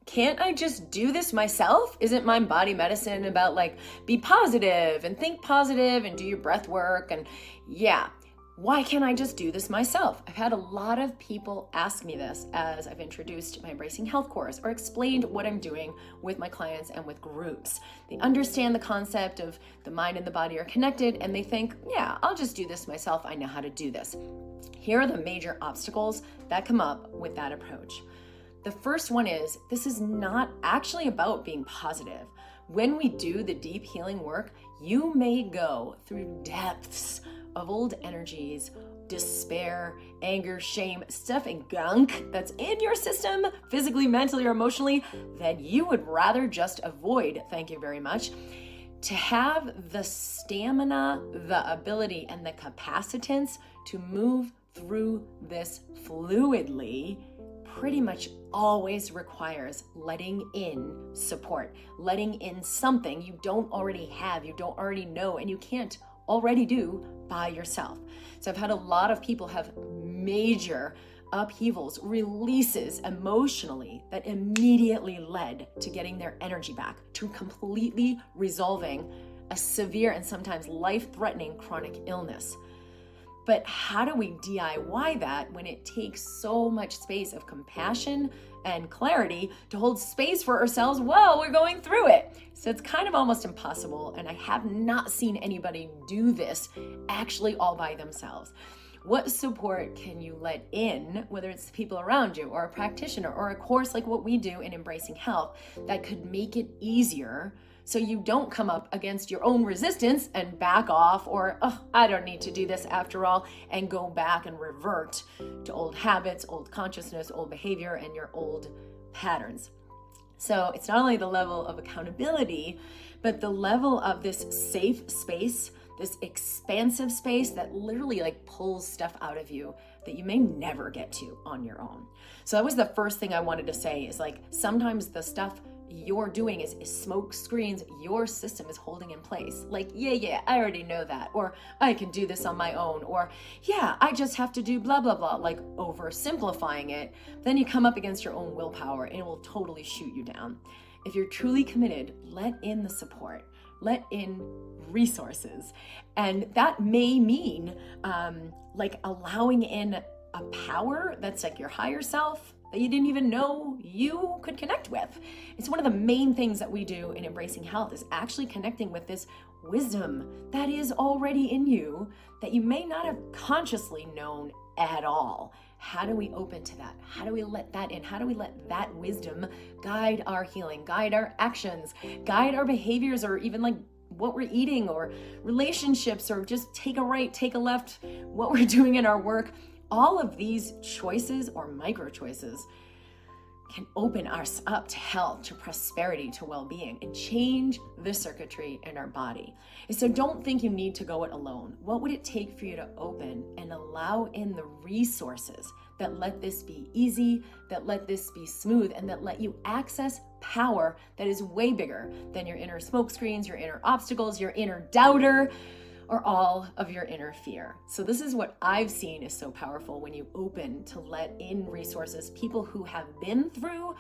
Can't I just do this myself? Isn't MindBody medicine about like be positive and think positive and do your breath work? And yeah, why can't I just do this myself? I've had a lot of people ask me this as I've introduced my Embracing Health course or explained what I'm doing with my clients and with groups. They understand the concept of the mind and the body are connected and they think, yeah, I'll just do this myself. I know how to do this. Here are the major obstacles that come up with that approach. The first one is this is not actually about being positive. When we do the deep healing work, you may go through depths of old energies, despair, anger, shame, stuff and gunk that's in your system, physically, mentally, or emotionally, that you would rather just avoid, thank you very much. To have the stamina, the ability, and the capacitance to move through this fluidly pretty much always requires letting in support, letting in something you don't already have, you don't already know, and you can't already do by yourself. So I've had a lot of people have major upheavals, releases emotionally that immediately led to getting their energy back, to completely resolving a severe and sometimes life-threatening chronic illness. But how do we DIY that when it takes so much space of compassion and clarity to hold space for ourselves while we're going through it? So it's kind of almost impossible, and I have not seen anybody do this actually all by themselves. What support can you let in, whether it's the people around you or a practitioner or a course like what we do in Embracing Health that could make it easier so you don't come up against your own resistance and back off or, oh, I don't need to do this after all, and go back and revert to old habits, old consciousness, old behavior, and your old patterns. So it's not only the level of accountability, but the level of this safe space, this expansive space that literally like pulls stuff out of you that you may never get to on your own. So that was the first thing I wanted to say is like, sometimes the stuff you're doing is smoke screens your system is holding in place. Like, yeah, I already know that. Or I can do this on my own. Or yeah, I just have to do blah, blah, blah, like oversimplifying it. Then you come up against your own willpower and it will totally shoot you down. If you're truly committed, let in the support, let in resources. And that may mean like allowing in a power that's like your higher self, that you didn't even know you could connect with. It's one of the main things that we do in Embracing Health is actually connecting with this wisdom that is already in you that you may not have consciously known at all. How do we open to that? How do we let that in? How do we let that wisdom guide our healing, guide our actions, guide our behaviors, or even like what we're eating or relationships, or just take a right, take a left, what we're doing in our work? All of these choices or micro choices can open us up to health, to prosperity, to well-being, and change the circuitry in our body. And so don't think you need to go it alone. What would it take for you to open and allow in the resources that let this be easy, that let this be smooth, and that let you access power that is way bigger than your inner smoke screens, your inner obstacles, your inner doubter, or all of your inner fear. So this is what I've seen is so powerful when you open to let in resources, people who have been through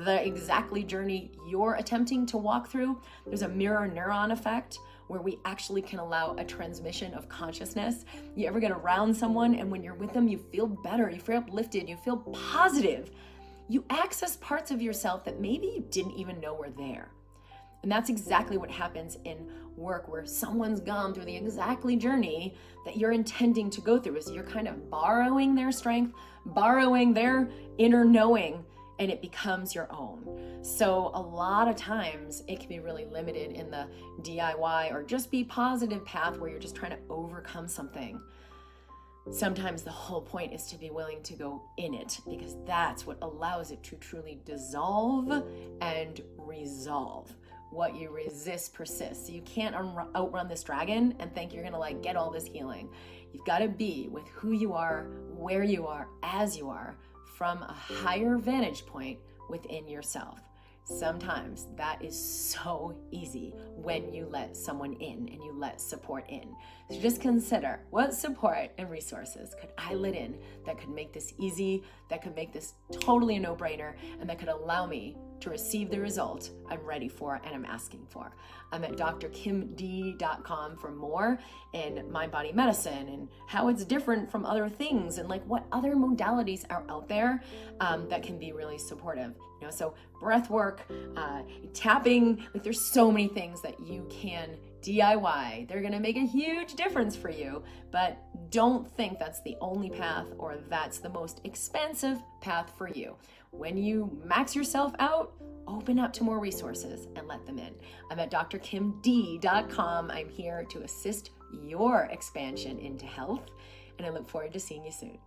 the exactly journey you're attempting to walk through. There's a mirror neuron effect where we actually can allow a transmission of consciousness. You ever get around someone and when you're with them, you feel better, you feel uplifted, you feel positive. You access parts of yourself that maybe you didn't even know were there. And that's exactly what happens in work where someone's gone through the exactly journey that you're intending to go through. Is you're kind of borrowing their strength, borrowing their inner knowing, and it becomes your own. So a lot of times it can be really limited in the DIY or just be positive path where you're just trying to overcome something. Sometimes the whole point is to be willing to go in it, because that's what allows it to truly dissolve and resolve. What you resist persists. So you can't outrun this dragon and think you're gonna like get all this healing. You've got to be with who you are, where you are, as you are, from a higher vantage point within yourself. Sometimes that is so easy when you let someone in and you let support in. So just consider, what support and resources could I let in that could make this easy, that could make this totally a no-brainer, and that could allow me to receive the result I'm ready for and I'm asking for. I'm at drkimd.com for more in mind body medicine and how it's different from other things and like what other modalities are out there that can be really supportive. So breath work, tapping, like there's so many things that you can DIY. They're gonna make a huge difference for you, but don't think that's the only path or that's the most expensive path for you. When you max yourself out, open up to more resources and let them in. I'm at drkimd.com. I'm here to assist your expansion into health, and I look forward to seeing you soon.